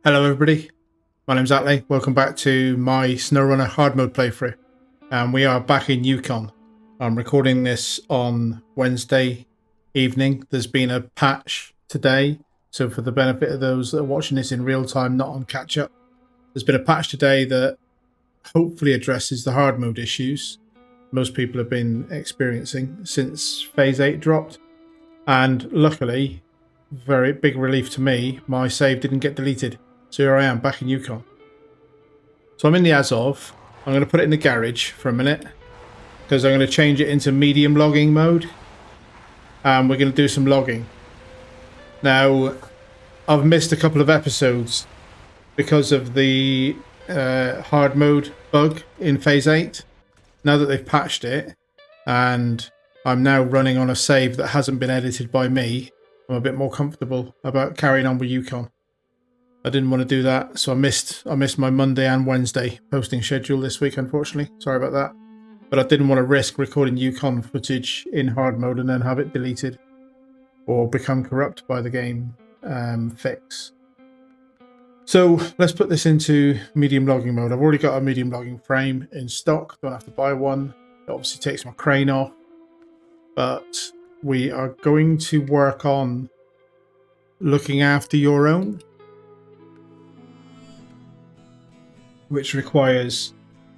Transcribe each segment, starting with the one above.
Hello everybody, my name's Atley. Welcome back to my SnowRunner hard mode playthrough. We are back in Yukon. I'm recording this on Wednesday evening. There's been a patch today, so for the benefit of those that are watching this in real time, not on catch up, there's been a patch today that hopefully addresses the hard mode issues most people have been experiencing since Phase 8 dropped. And luckily, very big relief to me, my save didn't get deleted. So here I am, back in Yukon. So I'm in the Azov. I'm going to put it in the garage for a minute, because I'm going to change it into medium logging mode. And we're going to do some logging. Now, I've missed a couple of episodes because of the hard mode bug in Phase 8. Now that they've patched it, and I'm now running on a save that hasn't been edited by me, I'm a bit more comfortable about carrying on with Yukon. I didn't want to do that, so I missed my Monday and Wednesday posting schedule this week, unfortunately. Sorry about that. But I didn't want to risk recording Yukon footage in hard mode and then have it deleted or become corrupt by the game fix. So let's put this into medium logging mode. I've already got a medium logging frame in stock. Don't have to buy one. It obviously takes my crane off. But we are going to work on looking after your own, which requires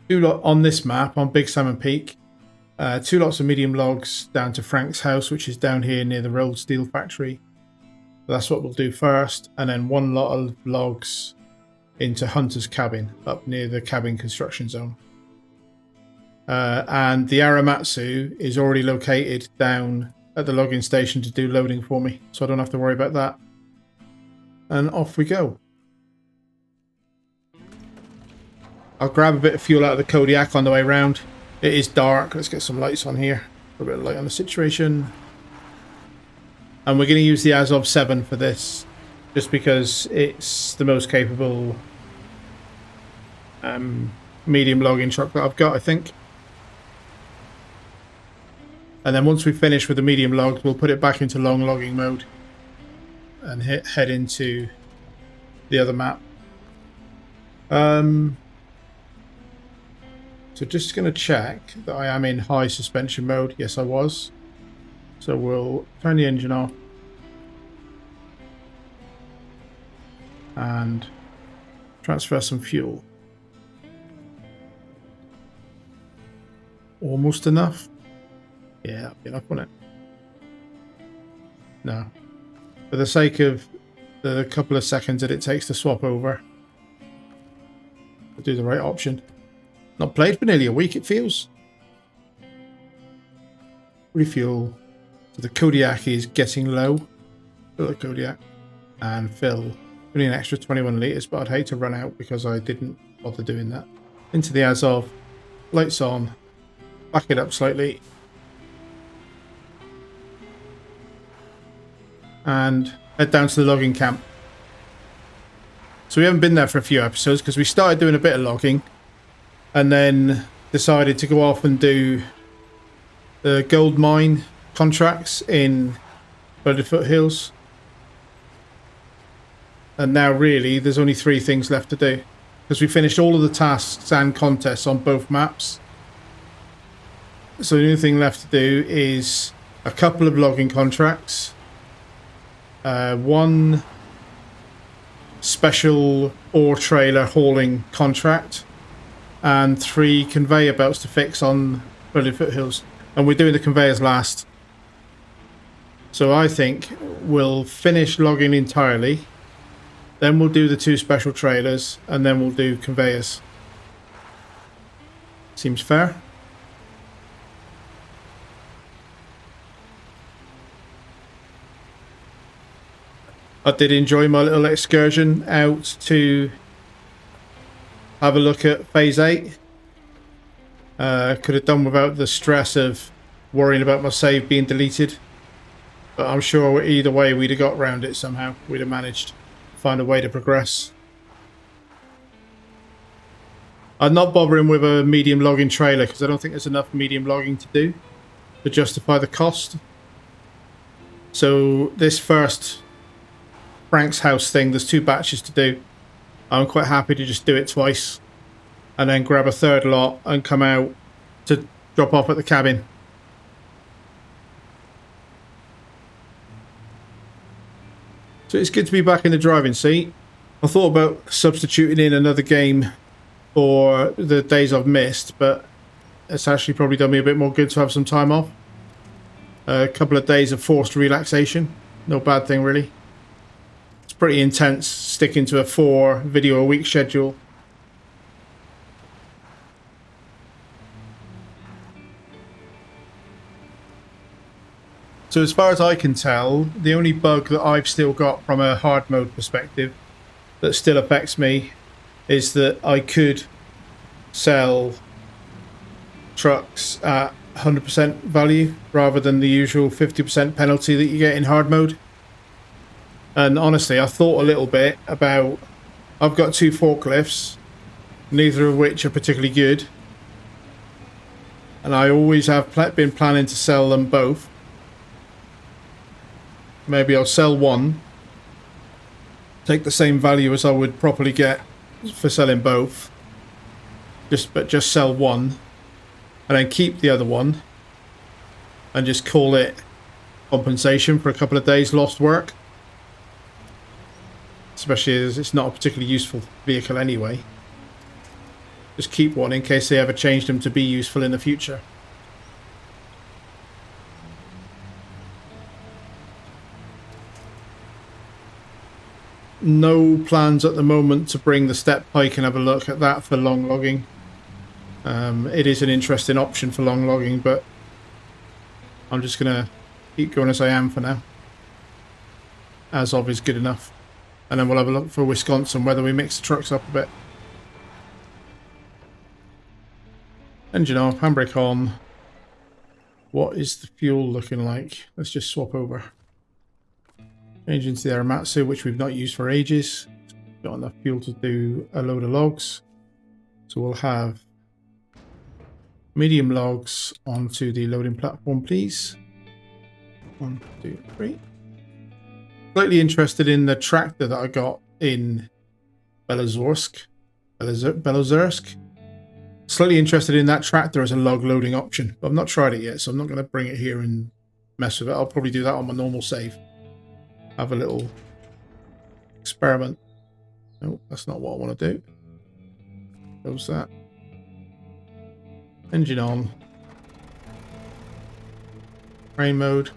on this map on Big Salmon Peak, 2 lots of medium logs down to Frank's house, which is down here near the rolled steel factory. That's what we'll do first, and then 1 lot of logs into Hunter's cabin up near the cabin construction zone. And the Aramatsu is already located down at the logging station to do loading for me, so I don't have to worry about that. And off we go. I'll grab a bit of fuel out of the Kodiak on the way round. It is dark. Let's get some lights on here. A bit of light on the situation. And we're going to use the Azov 7 for this, just because it's the most capable medium logging truck that I've got, I think. And then once we finish with the medium logs, we'll put it back into long logging mode and head into the other map. So just going to check that I am in high suspension mode. Yes, I was. So we'll turn the engine off and transfer some fuel. Almost enough. Yeah, that'll be enough, won't it? No. For the sake of the couple of seconds that it takes to swap over, I'll do the right option. Not played for nearly a week, it feels. Refuel. So the Kodiak is getting low. Fill the Kodiak. And fill. Only an extra 21 litres, but I'd hate to run out because I didn't bother doing that. Into the Azov. Lights on. Back it up slightly. And head down to the logging camp. So we haven't been there for a few episodes because we started doing a bit of logging and then decided to go off and do the gold mine contracts in Bloody Foothills. And now really there's only 3 things left to do because we finished all of the tasks and contests on both maps. So the only thing left to do is a couple of logging contracts, 1 special ore trailer hauling contract, and 3 conveyor belts to fix on Bloody Foothills. And we're doing the conveyors last. So I think we'll finish logging entirely, then we'll do the 2 special trailers, and then we'll do conveyors. Seems fair. I did enjoy my little excursion out to have a look at Phase 8. Could have done without the stress of worrying about my save being deleted. But I'm sure either way we'd have got around it somehow. We'd have managed to find a way to progress. I'm not bothering with a medium logging trailer because I don't think there's enough medium logging to do to justify the cost. So this first Frank's house thing, there's 2 batches to do. I'm quite happy to just do it twice and then grab a third lot and come out to drop off at the cabin. So it's good to be back in the driving seat. I thought about substituting in another game for the days I've missed, but it's actually probably done me a bit more good to have some time off. A couple of days of forced relaxation. No bad thing, really. It's pretty intense sticking to a 4 video a week schedule. So as far as I can tell, the only bug that I've still got from a hard mode perspective that still affects me is that I could sell trucks at 100% value rather than the usual 50% penalty that you get in hard mode. And honestly, I thought a little bit about, I've got 2 forklifts, neither of which are particularly good, and I always have been planning to sell them both. Maybe I'll sell one, take the same value as I would properly get for selling both, but just sell one, and then keep the other one and just call it compensation for a couple of days lost work, especially as it's not a particularly useful vehicle anyway. Just keep one in case they ever change them to be useful in the future. No plans at the moment to bring the step pike and have a look at that for long logging. It is an interesting option for long logging, but I'm just going to keep going as I am for now. As of is good enough. And then we'll have a look for Wisconsin, whether we mix the trucks up a bit. Engine off, handbrake on. What is the fuel looking like? Let's just swap over. Change into the Aramatsu, which we've not used for ages. Got enough fuel to do a load of logs. So we'll have medium logs onto the loading platform, please. 1, 2, 3. Slightly interested in the tractor that I got in Belozersk. Slightly interested in that tractor as a log loading option, but I've not tried it yet, so I'm not going to bring it here and mess with it. I'll probably do that on my normal save. Have a little experiment. No, that's not what I want to do. Close that. Engine on. Rain mode.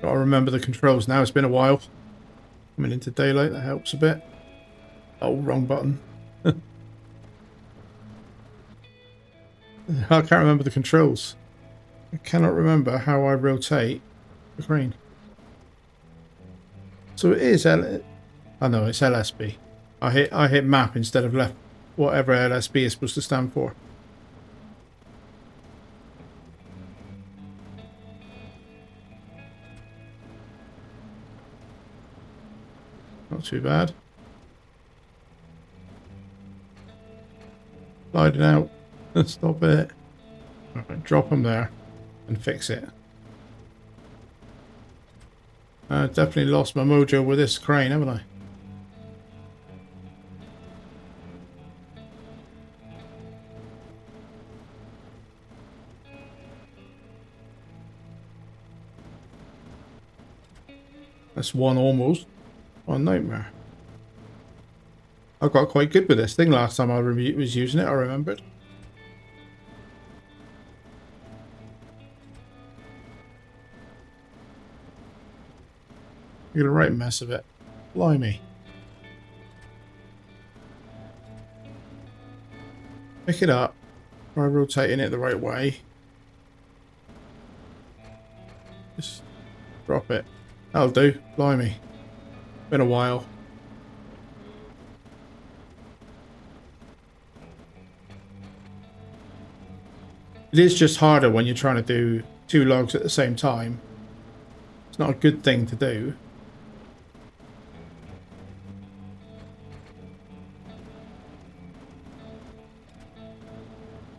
Gotta remember the controls now. It's been a while. Coming into daylight, that helps a bit. Oh, wrong button. I can't remember the controls. I cannot remember how I rotate the crane. So it is I know it's LSB. I hit map instead of left, whatever LSB is supposed to stand for. Not too bad. Sliding out. Stop it. Right, drop them there and fix it. I definitely lost my mojo with this crane, haven't I? That's one almost. One nightmare. I got quite good with this thing last time I was using it, I remembered. You're a right mess of it. Blimey. Pick it up. Try rotating it the right way. Just drop it. That'll do. Blimey. Been a while. It is just harder when you're trying to do 2 logs at the same time. It's not a good thing to do.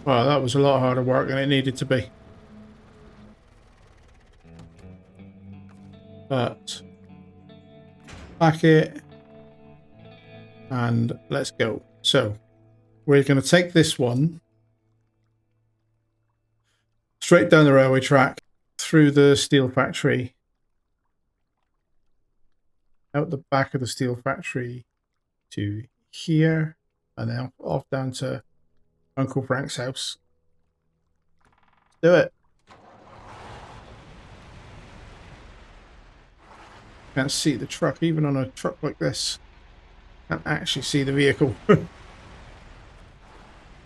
Well, that was a lot harder work than it needed to be. But back it, and let's go. So we're going to take this one straight down the railway track, through the steel factory, out the back of the steel factory to here, and then off down to Uncle Frank's house. Do it. Can't see the truck, even on a truck like this. Can't actually see the vehicle.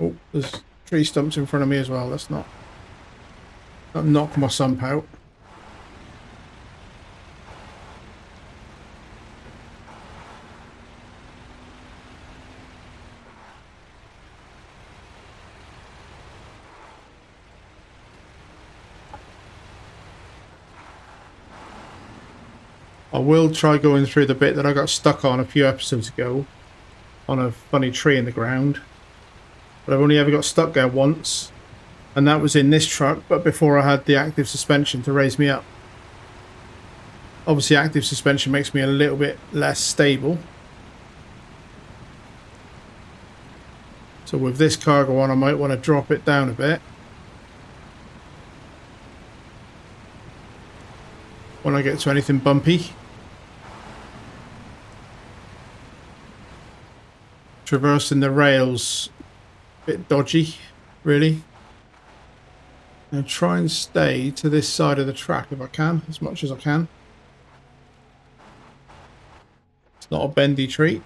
Oh, there's tree stumps in front of me as well. Let's not knock my sump out. I will try going through the bit that I got stuck on a few episodes ago on a funny tree in the ground. But I've only ever got stuck there once, and that was in this truck, but before I had the active suspension to raise me up. Obviously active suspension makes me a little bit less stable. So with this cargo on, I might want to drop it down a bit. When I get to anything bumpy. Traversing the rails, a bit dodgy, really. And try and stay to this side of the track if I can, as much as I can. It's not a bendy tree.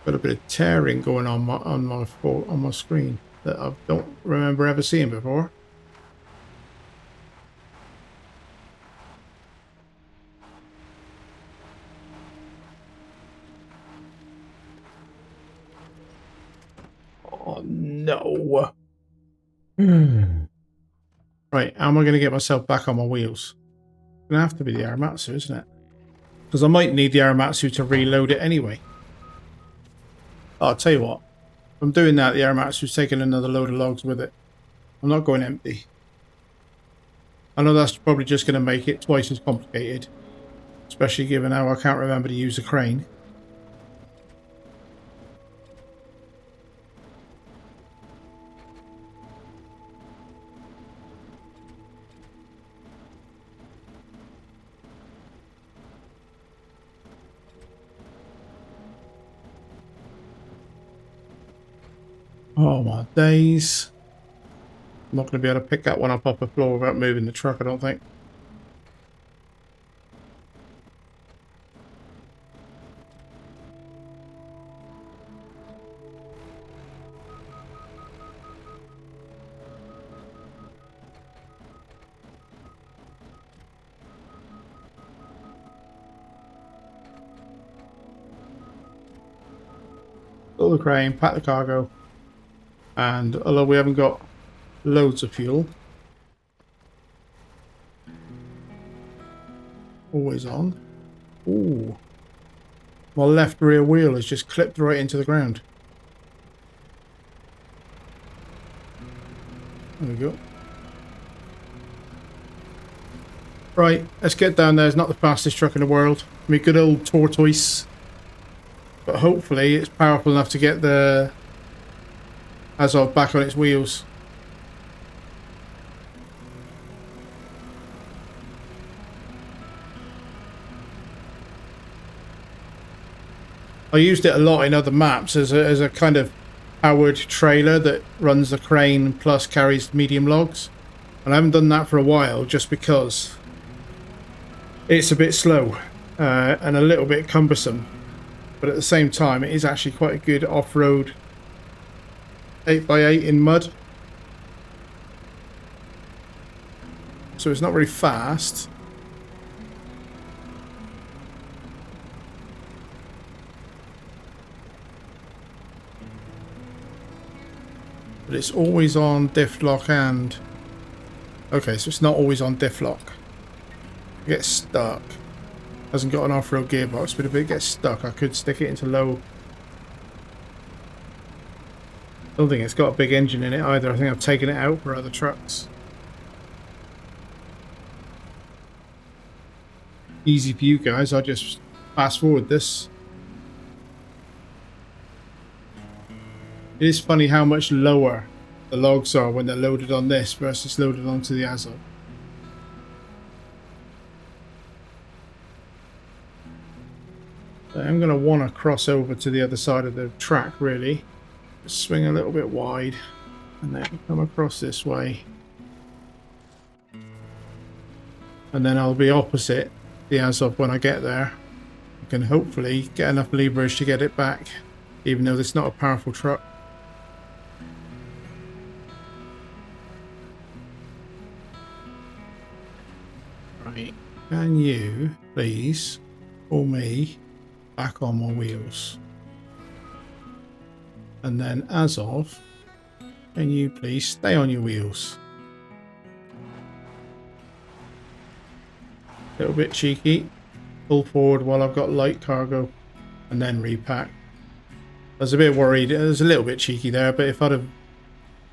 Got a bit of tearing going on my screen that I don't remember ever seeing before. Oh no. Right, how am I going to get myself back on my wheels? It's going to have to be the Aramatsu, isn't it? Because I might need the Aramatsu to reload it anyway. Oh, I'll tell you what. If I'm doing that, the Aramatsu's taking another load of logs with it. I'm not going empty. I know that's probably just going to make it twice as complicated. Especially given how I can't remember to use a crane. Oh my days. I'm not going to be able to pick that one up off the floor without moving the truck, I don't think. Pull the crane, pack the cargo. And although we haven't got loads of fuel, always on. Ooh, my left rear wheel has just clipped right into the ground. There we go. Right, let's get down there. It's not the fastest truck in the world. I mean, good old tortoise. But hopefully it's powerful enough to get the Azov back on its wheels. I used it a lot in other maps as a kind of powered trailer that runs the crane plus carries medium logs. And I haven't done that for a while just because it's a bit slow and a little bit cumbersome. But at the same time, it is actually quite a good off-road 8x8 in mud. So it's not very fast. But it's always on diff lock and... Okay, so it's not always on diff lock. It gets stuck. Hasn't got an off-road gearbox, but if it gets stuck, I could stick it into low. I don't think it's got a big engine in it either. I think I've taken it out for other trucks. easy for you guys, I'll just fast forward this. It is funny how much lower the logs are when they're loaded on this versus loaded onto the Azov. So I'm going to want to cross over to the other side of the track, really. Just swing a little bit wide and then come across this way. And then I'll be opposite the Azov when I get there. I can hopefully get enough leverage to get it back, even though it's not a powerful truck. Right, can you please pull me back on my wheels? And then Azov, can you please stay on your wheels? A little bit cheeky. Pull forward while I've got light cargo and then repack. I was a bit worried. It was a little bit cheeky there, but if I'd have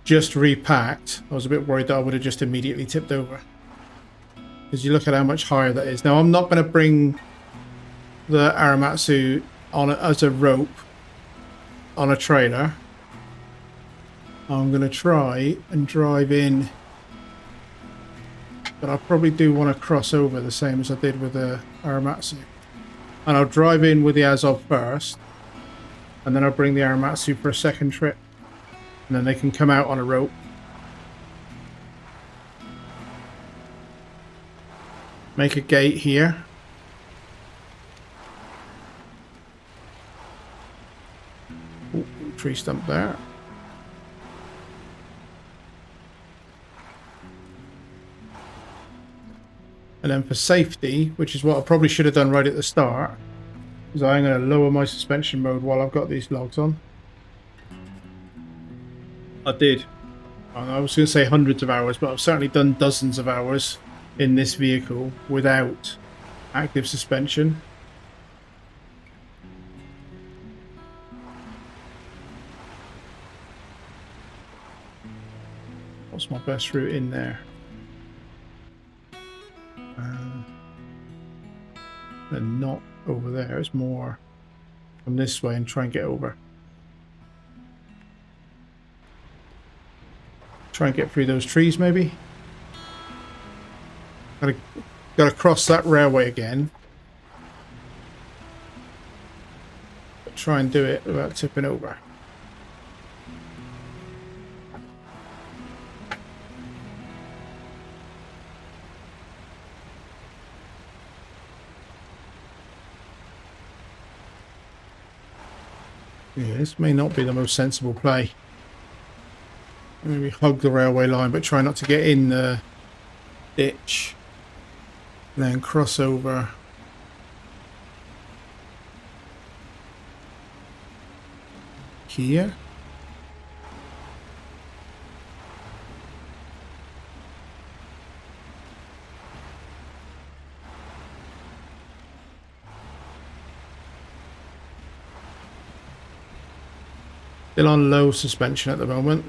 just repacked, I was a bit worried that I would have just immediately tipped over. Because you look at how much higher that is. Now, I'm not going to bring the Aramatsu on as a rope on a trailer. I'm going to try and drive in, but I probably do want to cross over the same as I did with the Aramatsu. And I'll drive in with the Azov first, and then I'll bring the Aramatsu for a second trip, and then they can come out on a rope. Make a gate here. Ooh, tree stump there. And then for safety, which is what I probably should have done right at the start, is I'm going to lower my suspension mode while I've got these logs on. I did. I was going to say hundreds of hours, but I've certainly done dozens of hours in this vehicle without active suspension. What's my best route in there? And not over there. It's more from this way and try and get over. Try and get through those trees, maybe. Gotta cross that railway again. But try and do it without tipping over. Yeah, this may not be the most sensible play. Maybe hug the railway line, but try not to get in the ditch. And then cross over. Here. Still on low suspension at the moment.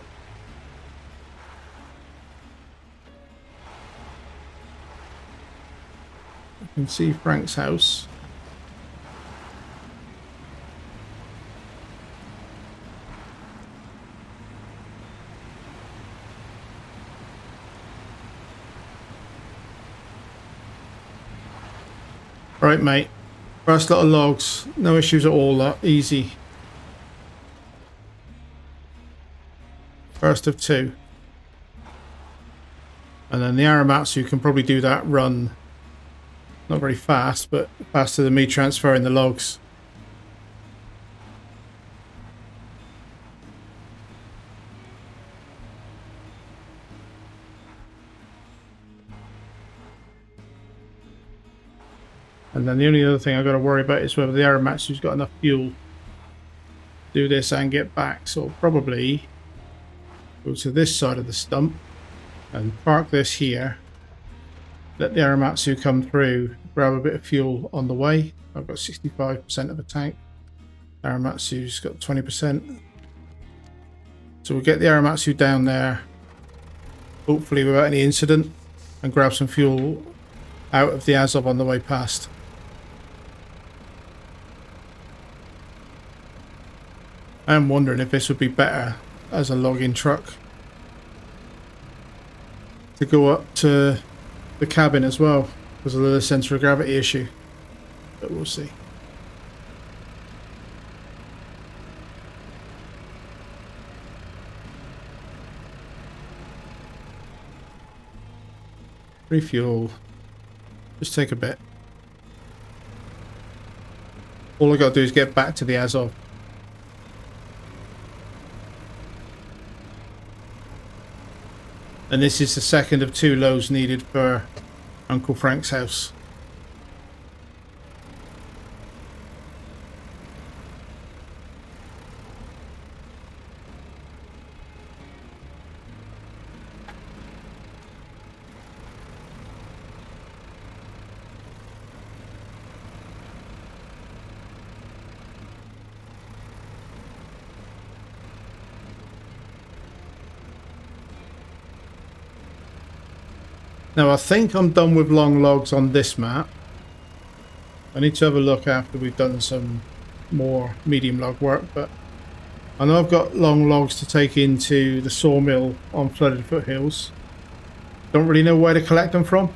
I can see Frank's house. Right, mate. First lot of logs. No issues at all. Easy. First of two. And then the Aramatsu can probably do that run. Not very fast, but faster than me transferring the logs. And then the only other thing I've got to worry about is whether the Aramatsu's got enough fuel to do this and get back. So I'll probably go to this side of the stump and park this here. Let the Aramatsu come through, grab a bit of fuel on the way. I've got 65% of a tank. Aramatsu's got 20%. So we'll get the Aramatsu down there, hopefully without any incident, and grab some fuel out of the Azov on the way past. I'm wondering if this would be better as a logging truck to go up to the cabin as well because of the centre of gravity issue, but we'll see. Refuel. Just take a bit. All I gotta do is get back to the Azov. And this is the second of 2 loads needed for Uncle Frank's house. Now I think I'm done with long logs on this map. I need to have a look after we've done some more medium log work, but I know I've got long logs to take into the sawmill on flooded foothills. Don't really know where to collect them from.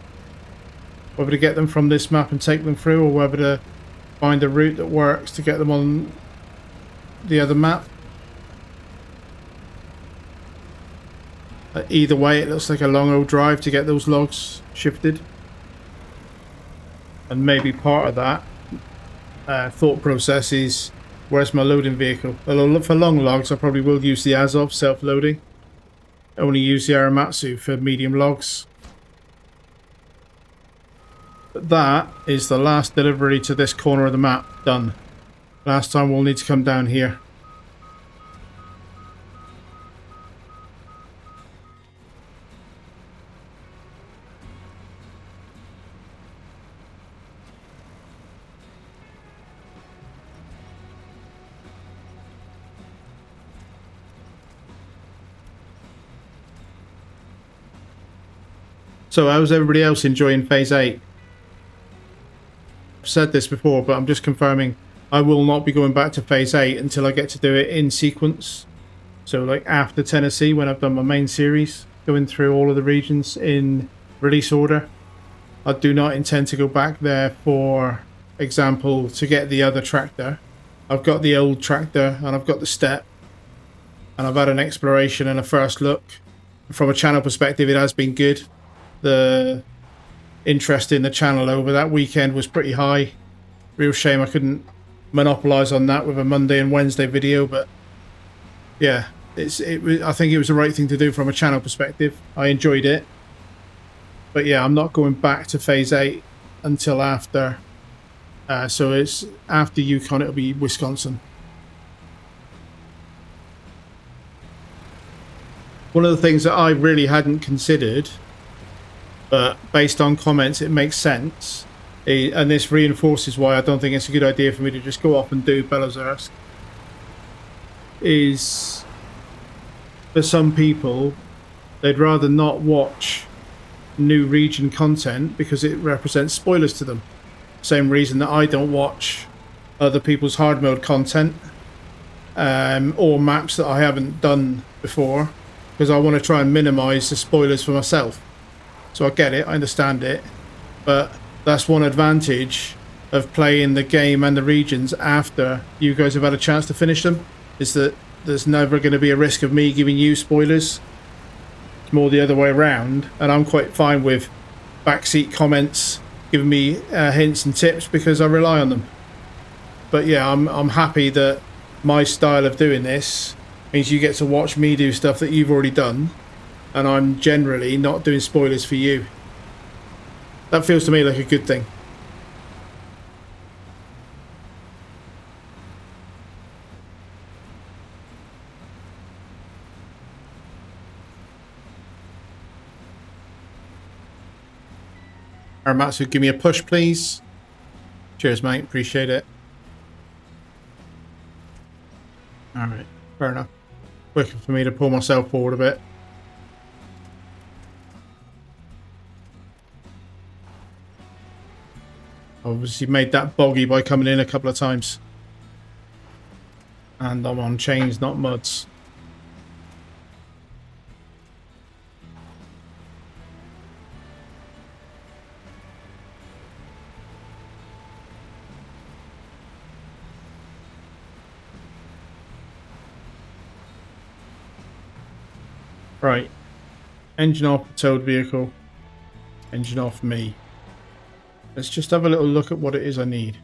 Whether to get them from this map and take them through, or whether to find a route that works to get them on the other map. Either way, it looks like a long old drive to get those logs shifted. And maybe part of that thought process is, where's my loading vehicle? Although for long logs, I probably will use the Azov self-loading. Only use the Aramatsu for medium logs. But that is the last delivery to this corner of the map done. Last time we'll need to come down here. So how's everybody else enjoying Phase 8? I've said this before, but I'm just confirming I will not be going back to Phase 8 until I get to do it in sequence. So like after Tennessee, when I've done my main series, going through all of the regions in release order. I do not intend to go back there, for example, to get the other tractor. I've got the old tractor and I've got the step. And I've had an exploration and a first look. From a channel perspective, it has been good. The interest in the channel over that weekend was pretty high. Real shame I couldn't monopolise on that with a Monday and Wednesday video, but yeah, I think it was the right thing to do from a channel perspective. I enjoyed it, but yeah, I'm not going back to Phase 8 until after. So it's after Yukon, it'll be Wisconsin. One of the things that I really hadn't considered, but based on comments it makes sense, and this reinforces why I don't think it's a good idea for me to just go off and do Belozersk, is for some people they'd rather not watch new region content because it represents spoilers to them. Same reason that I don't watch other people's hard mode content or maps that I haven't done before, because I want to try and minimize the spoilers for myself. So I get it, I understand it, but that's one advantage of playing the game and the regions after you guys have had a chance to finish them, is that there's never going to be a risk of me giving you spoilers. It's more the other way around, and I'm quite fine with backseat comments giving me hints and tips because I rely on them. But yeah, I'm happy that my style of doing this means you get to watch me do stuff that you've already done, and I'm generally not doing spoilers for you. That feels to me like a good thing. Aramatsu, give me a push, please. Cheers, mate. Appreciate it. Alright, fair enough. Quicker for me to pull myself forward a bit. Obviously made that boggy by coming in a couple of times. And I'm on chains, not muds. Right. Engine off the towed vehicle. Engine off me. Let's just have a little look at what it is I need.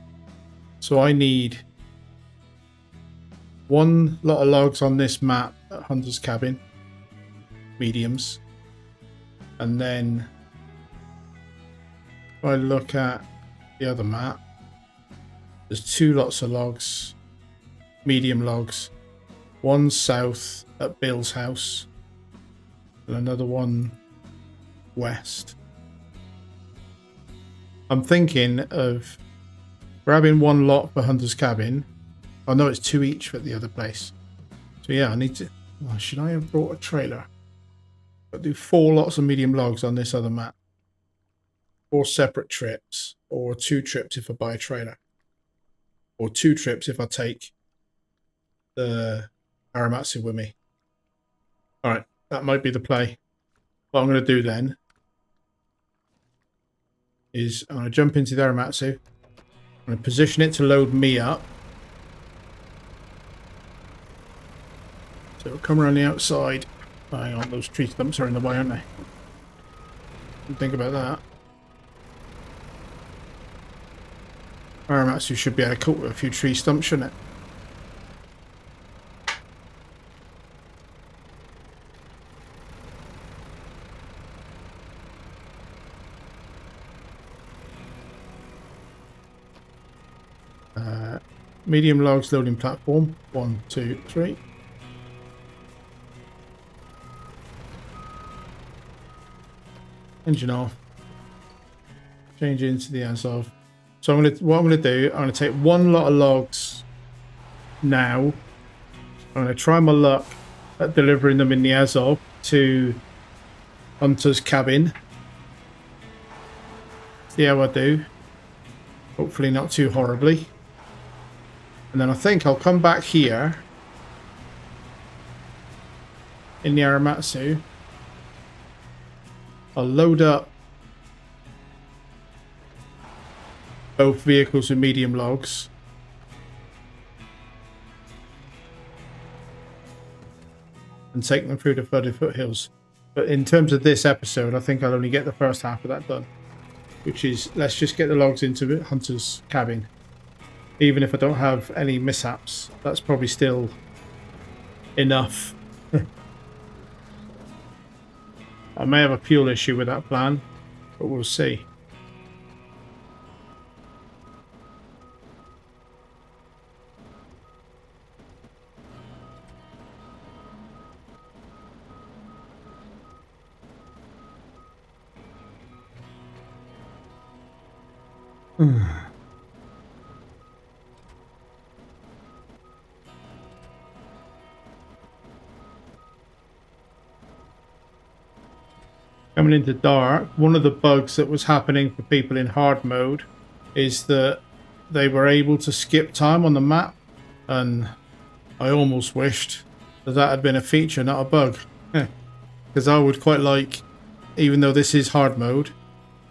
So I need one lot of logs on this map at Hunter's Cabin. Mediums. And then if I look at the other map, there's 2 lots of logs. Medium logs. One south at Bill's house. And another one west. I'm thinking of grabbing one lot for Hunter's Cabin. I know it's 2 each for the other place. So yeah, I need to... Oh, should I have brought a trailer? I'll do 4 lots of medium logs on this other map. 4 separate trips. Or 2 trips if I buy a trailer. Or 2 trips if I take the Aramatsu with me. Alright, that might be the play. What I'm going to do then is I'm going to jump into the Aramatsu. I'm going to position it to load me up. So it'll come around the outside. Hang on, those tree stumps are in the way, aren't they? Didn't think about that. Aramatsu should be able to cope with a few tree stumps, shouldn't it? Medium logs loading platform. 1, 2, 3. Engine off. Change into the as-of. So what I'm gonna do, I'm gonna take 1 lot of logs now. I'm gonna try my luck at delivering them in the as-of to Hunter's Cabin. See how I do. Hopefully not too horribly. And then I think I'll come back here in the Aramatsu. I'll load up both vehicles with medium logs. And take them through the flooded foothills. But in terms of this episode, I think I'll only get the first half of that done. Which is, let's just get the logs into Hunter's Cabin. Even if I don't have any mishaps, that's probably still enough. I may have a fuel issue with that plan, but we'll see. Coming into dark, one of the bugs that was happening for people in hard mode is that they were able to skip time on the map, and I almost wished that that had been a feature, not a bug. Because I would quite like, even though this is hard mode,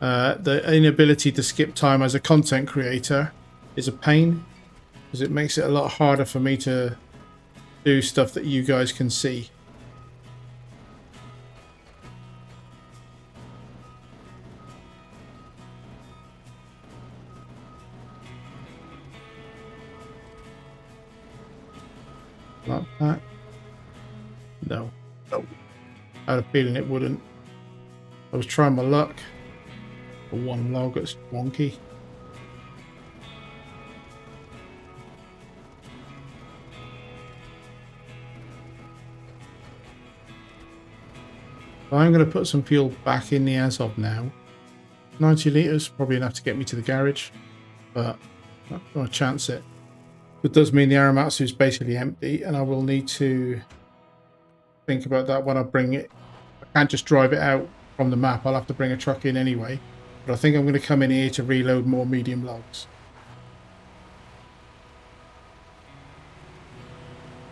the inability to skip time as a content creator is a pain, because it makes it a lot harder for me to do stuff that you guys can see. Like that. No. I had a feeling it wouldn't. I was trying my luck. For 1 log, it's wonky. I'm going to put some fuel back in the as-of now. 90 litres, probably enough to get me to the garage, but I'm not going to chance it. It does mean the Aramatsu is basically empty, and I will need to think about that when I bring it. I can't just drive it out from the map. I'll have to bring a truck in anyway. But I think I'm going to come in here to reload more medium logs.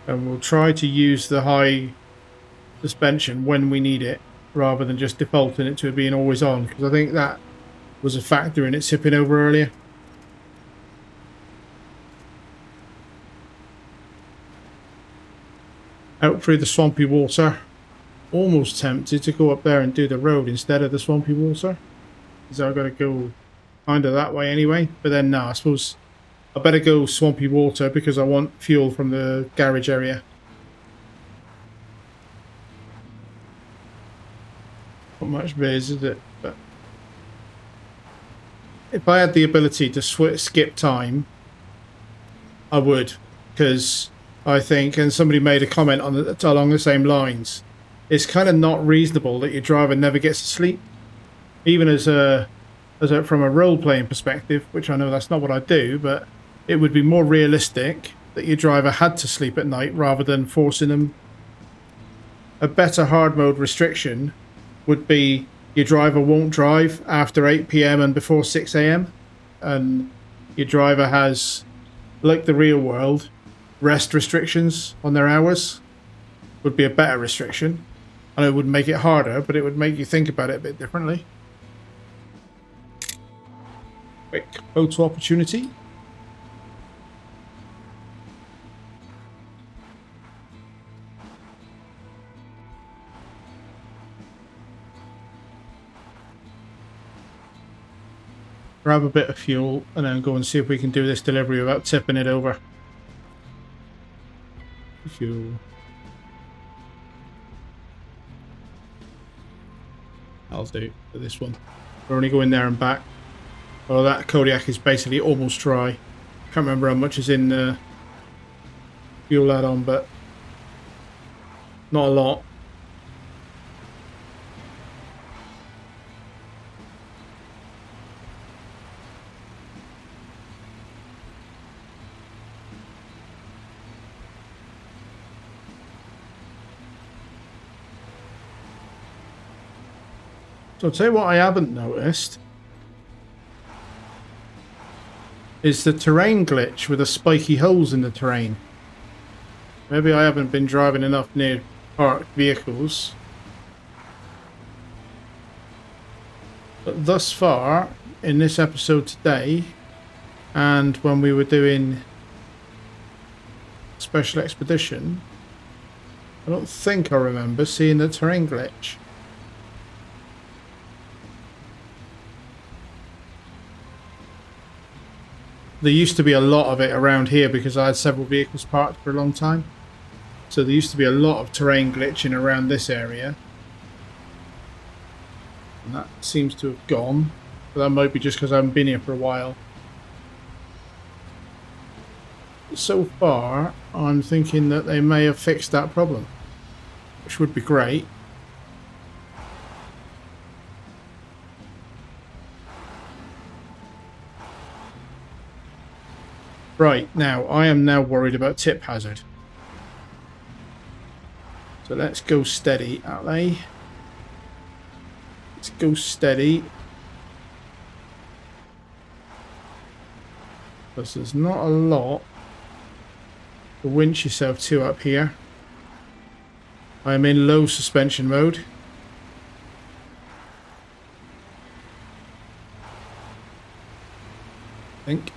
And we'll try to use the high suspension when we need it, rather than just defaulting it to it being always on, because I think that was a factor in it tipping over earlier. Out through the swampy water. Almost tempted to go up there and do the road instead of the swampy water, because I've got to go kind of that way anyway. But then no, I suppose I better go swampy water because I want fuel from the garage area. Not much biz, is it? But if I had the ability to skip time, I would, because I think, and somebody made a comment on along the same lines, it's kind of not reasonable that your driver never gets to sleep, even from a role-playing perspective, which I know that's not what I do, but it would be more realistic that your driver had to sleep at night rather than forcing them. A better hard mode restriction would be your driver won't drive after 8 PM and before 6 AM, and your driver has, like the real world, rest restrictions on their hours. Would be a better restriction. And it would make it harder, but it would make you think about it a bit differently. Quick photo opportunity. Grab a bit of fuel and then go and see if we can do this delivery without tipping it over. Fuel. I'll do for this one. We're only going there and back. Well, that Kodiak is basically almost dry. Can't remember how much is in the fuel add-on, but not a lot. So I'll tell you what I haven't noticed is the terrain glitch with the spiky holes in the terrain. Maybe I haven't been driving enough near parked vehicles. But thus far, in this episode today, and when we were doing Special Expedition, I don't think I remember seeing the terrain glitch. There used to be a lot of it around here because I had several vehicles parked for a long time. So there used to be a lot of terrain glitching around this area. And that seems to have gone. But that might be just because I haven't been here for a while. So far, I'm thinking that they may have fixed that problem, which would be great. Right, now, I am now worried about tip hazard. So let's go steady, outlay. Let's go steady. Because there's not a lot to winch yourself to up here. I am in low suspension mode. I think.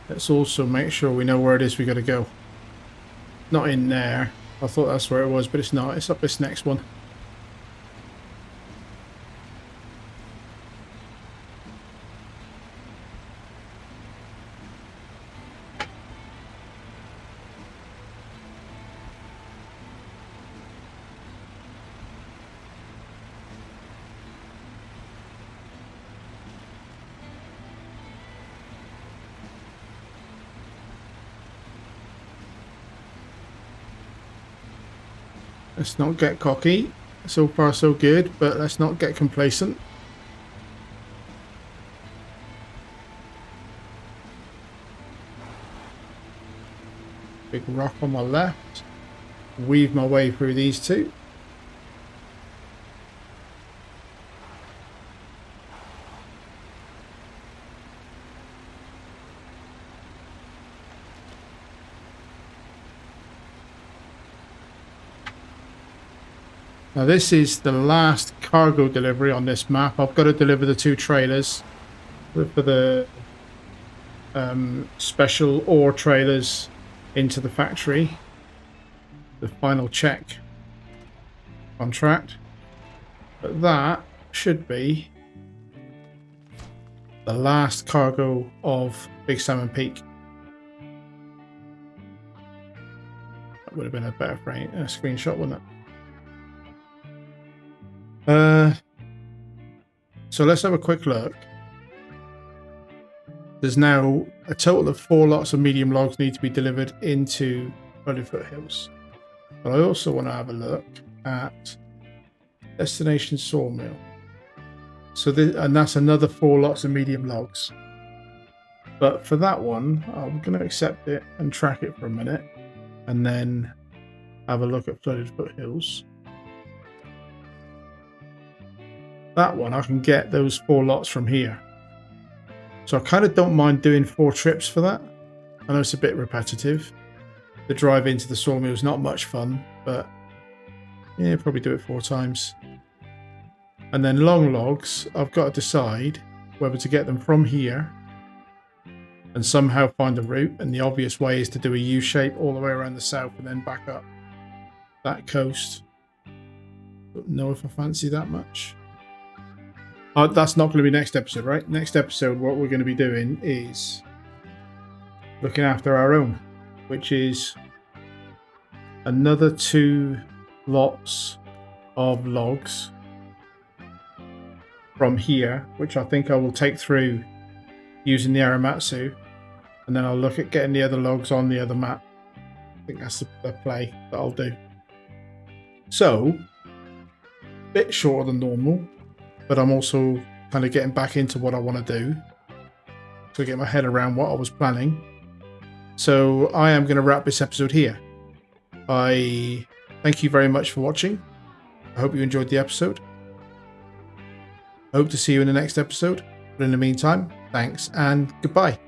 Let's also make sure we know where it is we got to go. Not in there. I thought that's where it was, but it's not. It's up this next one. Let's not get cocky. So far so good, but let's not get complacent. Big rock on my left. Weave my way through these two. Now this is the last cargo delivery on this map. I've got to deliver the 2 trailers for the special ore trailers into the factory. The final check contract. But that should be the last cargo of Big Salmon Peak. That would have been a better frame, screenshot, wouldn't it? So let's have a quick look. There's now a total of 4 lots of medium logs need to be delivered into Flooded Foothills. But I also want to have a look at Destination Sawmill. So and that's another 4 lots of medium logs. But for that one, I'm going to accept it and track it for a minute, and then have a look at Flooded Foothills. That one, I can get those 4 lots from here. So I kind of don't mind doing 4 trips for that. I know it's a bit repetitive. The drive into the sawmill is not much fun, but yeah, probably do it 4 times. And then long logs, I've got to decide whether to get them from here and somehow find a route. And the obvious way is to do a U-shape all the way around the south and then back up that coast. Don't know if I fancy that much. That's not going to be next episode, right? Next episode, what we're going to be doing is looking after our own, which is another 2 lots of logs from here, which I think I will take through using the Aramatsu, and then I'll look at getting the other logs on the other map. I think that's the play that I'll do. So, a bit shorter than normal, but I'm also kind of getting back into what I want to do to get my head around what I was planning. So I am going to wrap this episode here. I thank you very much for watching. I hope you enjoyed the episode. I hope to see you in the next episode. But in the meantime, thanks and goodbye.